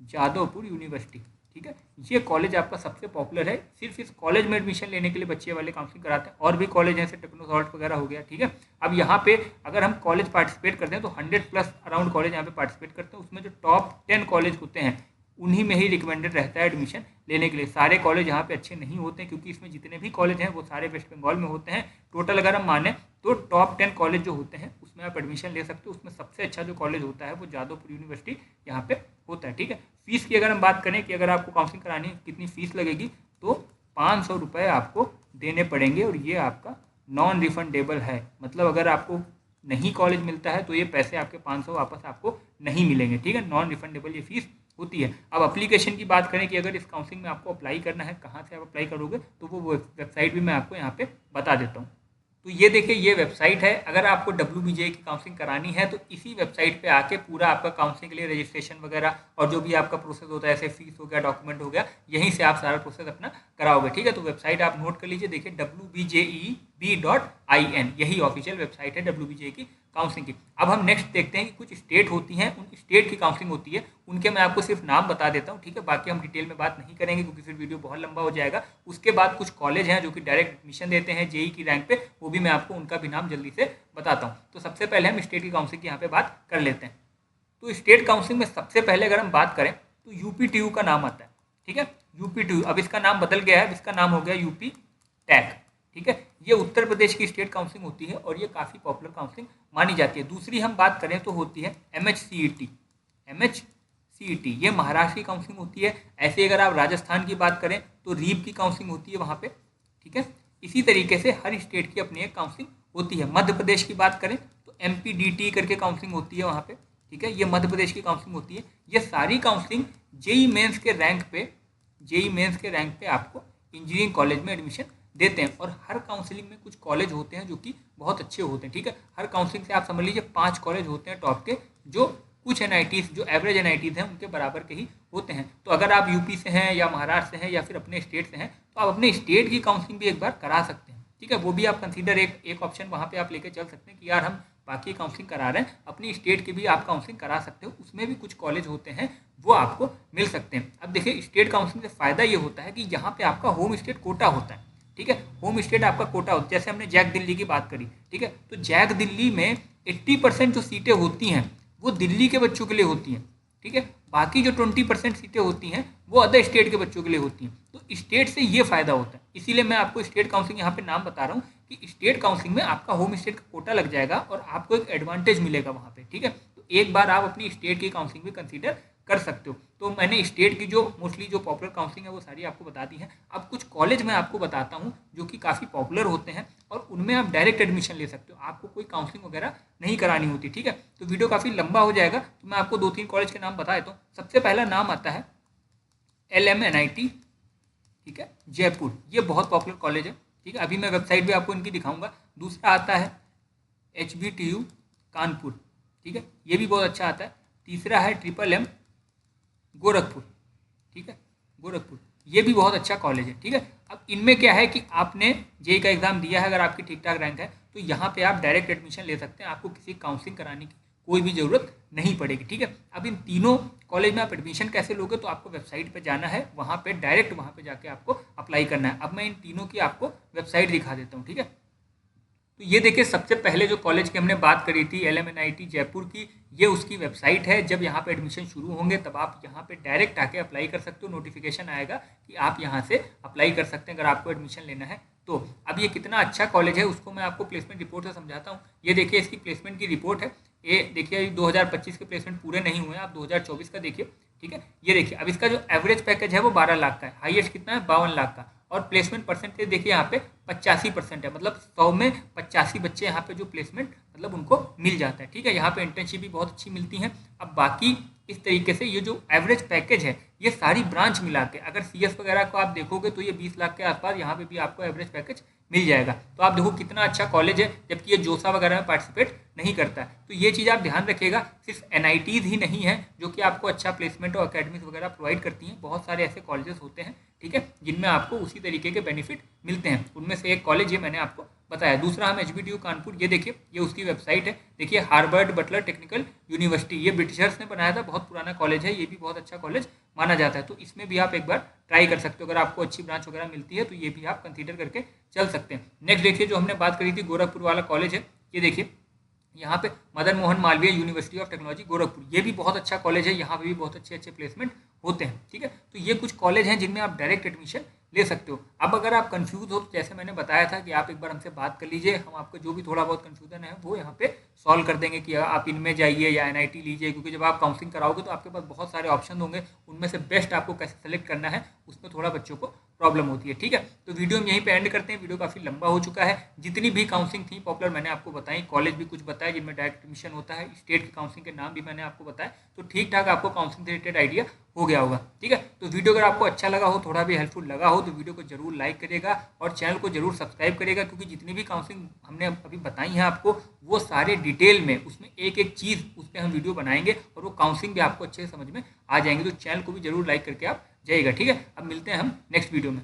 जादवपुर यूनिवर्सिटी, ठीक है। ये कॉलेज आपका सबसे पॉपुलर है। सिर्फ इस कॉलेज में एडमिशन लेने के लिए बच्चे वाले काउंसलिंग कराते हैं। और भी कॉलेज हैं जैसे टेक्नोसॉल्ट वगैरह हो गया, ठीक है। अब यहाँ पे अगर हम कॉलेज पार्टिसिपेट करते हैं तो 100+ अराउंड कॉलेज यहाँ पे पार्टिसिपेट करते हैं। उसमें जो टॉप 10 कॉलेज होते हैं उन्हीं में ही रिकमेंडेड रहता है एडमिशन लेने के लिए। सारे कॉलेज यहाँ पे अच्छे नहीं होते हैं, क्योंकि इसमें जितने भी कॉलेज हैं वो सारे वेस्ट बंगाल में होते हैं। टोटल अगर हम माने तो टॉप 10 कॉलेज जो होते हैं उसमें आप एडमिशन ले सकते हो। उसमें सबसे अच्छा जो कॉलेज होता है वो जादवपुर यूनिवर्सिटी यहाँ पे होता है, ठीक है। फीस की अगर हम बात करें कि अगर आपको काउंसलिंग करानी है कितनी फीस लगेगी, तो 500 रुपये आपको देने पड़ेंगे। और ये आपका नॉन रिफंडेबल है, मतलब अगर आपको नहीं कॉलेज मिलता है तो ये पैसे आपके 500 वापस आपको नहीं मिलेंगे, ठीक है। नॉन रिफंडेबल ये फीस होती है। अब एप्लीकेशन की बात करें कि अगर इस काउंसलिंग में आपको अप्लाई करना है, कहाँ से आप अप्लाई करोगे, तो वो वेबसाइट भी मैं आपको यहाँ पे बता देता हूँ। तो ये देखिए ये वेबसाइट है। अगर आपको WBJ की काउंसलिंग करानी है तो इसी वेबसाइट पे आके पूरा आपका काउंसलिंग के लिए रजिस्ट्रेशन वगैरह और जो भी आपका प्रोसेस होता है, जैसे फीस हो गया, डॉक्यूमेंट हो गया, यहीं से आप सारा प्रोसेस अपना कराओगे। ठीक है, तो वेबसाइट आप नोट कर लीजिए। देखिए WBJEB.in यही ऑफिशियल वेबसाइट है WBJ की काउंसलिंग की। अब हम नेक्स्ट देखते हैं कि कुछ स्टेट होती हैं, उन स्टेट की काउंसलिंग होती है, उनके मैं आपको सिर्फ नाम बता देता हूँ। ठीक है, बाकी हम डिटेल में बात नहीं करेंगे क्योंकि फिर वीडियो बहुत लंबा हो जाएगा। उसके बाद कुछ कॉलेज हैं जो कि डायरेक्ट एडमिशन देते हैं जेई की रैंक पे, वो भी मैं आपको उनका भी नाम जल्दी से बताता हूँ। तो सबसे पहले हम स्टेट की काउंसलिंग की यहाँ पे बात कर लेते हैं। तो स्टेट काउंसलिंग में सबसे पहले अगर हम बात करें तो UPTU का नाम आता है। ठीक है, UPTU, अब इसका नाम बदल गया है, इसका नाम हो गया UP टैक। ठीक है, ये उत्तर प्रदेश की स्टेट काउंसलिंग होती है और ये काफ़ी पॉपुलर काउंसलिंग मानी जाती है। दूसरी हम बात करें तो होती है MHCET। MHCET ये महाराष्ट्र की काउंसलिंग होती है। ऐसे अगर आप राजस्थान की बात करें तो रीप की काउंसलिंग होती है वहाँ पे। ठीक है, इसी तरीके से हर स्टेट की अपनी एक काउंसलिंग होती है। मध्य प्रदेश की बात करें तो MPDT करके काउंसलिंग होती है वहाँ पे। ठीक है, ये मध्य प्रदेश की काउंसलिंग होती है। ये सारी काउंसलिंग जेई मेंस के रैंक पे आपको इंजीनियरिंग कॉलेज में एडमिशन देते हैं। और हर काउंसलिंग में कुछ कॉलेज होते हैं जो कि बहुत अच्छे होते हैं। ठीक है, हर काउंसलिंग से आप समझ लीजिए 5 कॉलेज होते हैं टॉप के, जो कुछ NITs जो एवरेज NITs हैं उनके बराबर के ही होते हैं। तो अगर आप यूपी से हैं या महाराष्ट्र से हैं या फिर अपने स्टेट से हैं तो आप अपने स्टेट की काउंसलिंग भी एक बार करा सकते हैं। ठीक है, वो भी आप कंसीडर एक ऑप्शन वहाँ पे आप लेके चल सकते हैं कि यार हम बाकी काउंसलिंग करा रहे हैं, अपनी स्टेट की भी आप काउंसलिंग करा सकते हो, उसमें भी कुछ कॉलेज होते हैं वो आपको मिल सकते हैं। अब देखिए स्टेट काउंसलिंग से फ़ायदा ये होता है कि यहाँ पे आपका होम स्टेट कोटा होता है। ठीक है, होम स्टेट आपका कोटा होता है। जैसे हमने जैक दिल्ली की बात करी, ठीक है, तो जैक दिल्ली में 80% जो सीटें होती हैं वो दिल्ली के बच्चों के लिए होती हैं। ठीक है, बाकी जो 20% सीटें होती हैं वो अदर स्टेट के बच्चों के लिए होती हैं। तो स्टेट से ये फ़ायदा होता है, इसीलिए मैं आपको स्टेट काउंसलिंग यहाँ पे नाम बता रहा हूँ कि स्टेट काउंसलिंग में आपका होम स्टेट का कोटा लग जाएगा और आपको एक एडवांटेज मिलेगा वहाँ पे। ठीक है, तो एक बार आप अपनी स्टेट की काउंसलिंग भी कंसीडर कर सकते हो। तो मैंने स्टेट की जो मोस्टली जो पॉपुलर काउंसलिंग है वो सारी आपको बता दी है। अब कुछ कॉलेज मैं आपको बताता हूँ जो कि काफ़ी पॉपुलर होते हैं और उनमें आप डायरेक्ट एडमिशन ले सकते हो, आपको कोई काउंसलिंग वगैरह नहीं करानी होती। ठीक है, तो वीडियो काफ़ी लंबा हो जाएगा, तो मैं आपको 2-3 कॉलेज के नाम बता देता हूँ। सबसे पहला नाम आता है LMNIT। ठीक है, जयपुर, ये बहुत पॉपुलर कॉलेज है। ठीक है, अभी मैं वेबसाइट भी आपको इनकी दिखाऊंगा। दूसरा आता है HBTU कानपुर। ठीक है, ये भी बहुत अच्छा आता है। तीसरा है MMM गोरखपुर। ठीक है, गोरखपुर, ये भी बहुत अच्छा कॉलेज है। ठीक है, अब इनमें क्या है कि आपने जेई का एग्जाम दिया है, अगर आपकी ठीक ठाक रैंक है तो यहाँ पे आप डायरेक्ट एडमिशन ले सकते हैं, आपको किसी काउंसलिंग कराने की कोई भी ज़रूरत नहीं पड़ेगी। ठीक है, अब इन तीनों कॉलेज में आप एडमिशन कैसे लोगे, तो आपको वेबसाइट पे जाना है, वहाँ पे डायरेक्ट वहाँ पे जाके आपको अप्लाई करना है। अब मैं इन तीनों की आपको वेबसाइट दिखा देता हूँ। ठीक है, तो ये देखिए सबसे पहले जो कॉलेज की हमने बात करी थी LMNIT जयपुर की, ये उसकी वेबसाइट है। जब यहाँ पे एडमिशन शुरू होंगे तब आप यहाँ पे डायरेक्ट आके अप्लाई कर सकते हो, नोटिफिकेशन आएगा कि आप यहाँ से अप्लाई कर सकते हैं अगर आपको एडमिशन लेना है तो। अब ये कितना अच्छा कॉलेज है उसको मैं आपको प्लेसमेंट रिपोर्ट से समझाता हूँ। ये देखिए इसकी प्लेसमेंट की रिपोर्ट है। ये देखिए 2025 के प्लेसमेंट पूरे नहीं हुए हैं, आप 2024 का देखिए। ठीक है, ये देखिए अब इसका जो एवरेज पैकेज है वो 12 लाख का है, हाईएस्ट कितना है 52 लाख का। और प्लेसमेंट परसेंटेज देखिए यहाँ पे 85% है, मतलब 100 में 85 बच्चे यहाँ पे जो प्लेसमेंट मतलब उनको मिल जाता है। ठीक है, यहाँ पे इंटर्नशिप भी बहुत अच्छी मिलती हैं। अब बाकी इस तरीके से ये जो एवरेज पैकेज है ये सारी ब्रांच मिला के, अगर CS वगैरह को आप देखोगे तो ये 20 लाख के आसपास यहाँ पे भी आपको एवरेज पैकेज मिल जाएगा। तो आप देखो कितना अच्छा कॉलेज है, जबकि ये जोसा वगैरह में पार्टिसिपेट नहीं करता है। तो ये चीज़ आप ध्यान रखिएगा, सिर्फ NITs ही नहीं है जो कि आपको अच्छा प्लेसमेंट और अकेडमिक्स वगैरह प्रोवाइड करती हैं, बहुत सारे ऐसे कॉलेजेस होते हैं। ठीक है, जिनमें आपको उसी तरीके के बेनिफिट मिलते हैं, उनमें से एक कॉलेज ये मैंने आपको बताया। दूसरा हम HBTU कानपुर, ये देखिए ये उसकी वेबसाइट है। देखिए हार्वर्ड बटलर टेक्निकल यूनिवर्सिटी, ये ब्रिटिशर्स ने बनाया था, बहुत पुराना कॉलेज है, ये भी बहुत अच्छा कॉलेज माना जाता है। तो इसमें भी आप एक बार ट्राई कर सकते हो, अगर आपको अच्छी ब्रांच वगैरह मिलती है तो ये भी आप कंसीडर करके चल सकते हैं। नेक्स्ट देखिए जो हमने बात करी थी गोरखपुर वाला कॉलेज है, ये देखिए यहाँ पे Madan Mohan Malviya university of technology Gorakhpur, ये भी बहुत अच्छा कॉलेज है, यहाँ पे भी बहुत अच्छे अच्छे प्लेसमेंट होते हैं। ठीक है, तो ये कुछ कॉलेज हैं जिनमें आप डायरेक्ट एडमिशन ले सकते हो। अब अगर आप कंफ्यूज हो तो जैसे मैंने बताया था कि आप एक बार हमसे बात कर लीजिए, हम आपको जो भी थोड़ा बहुत कंफ्यूजन है वो यहाँ पे सॉल्व कर देंगे कि आप इनमें जाइए या NIT लीजिए, क्योंकि जब आप काउंसलिंग कराओगे तो आपके पास बहुत सारे ऑप्शन होंगे, उनमें से बेस्ट आपको कैसे सेलेक्ट करना है उसमें थोड़ा बच्चों को प्रॉब्लम होती है। ठीक है, तो वीडियो हम यहीं पे एंड करते हैं। वीडियो काफ़ी लंबा हो चुका है। जितनी भी काउंसलिंग थी पॉपुलर मैंने आपको बताई, कॉलेज भी कुछ बताया जिनमें डायरेक्ट एडमिशन होता है, स्टेट की काउंसलिंग के नाम भी मैंने आपको बताया, तो ठीक ठाक आपको काउंसलिंग से रिलेटेड आइडिया हो गया होगा। ठीक है, तो वीडियो अगर आपको अच्छा लगा हो, थोड़ा भी हेल्पफुल लगा हो, तो वीडियो को जरूर लाइक करिएगा और चैनल को जरूर सब्सक्राइब करिएगा, क्योंकि जितनी भी काउंसलिंग हमने अभी बताई है आपको, वो सारे डिटेल में उसमें एक एक चीज़ उस पर हम वीडियो बनाएंगे और वो काउंसलिंग भी आपको अच्छे से समझ में आ जाएंगे। तो चैनल को भी जरूर लाइक करके आप जाइएगा। ठीक है, अब मिलते हैं हम नेक्स्ट वीडियो में।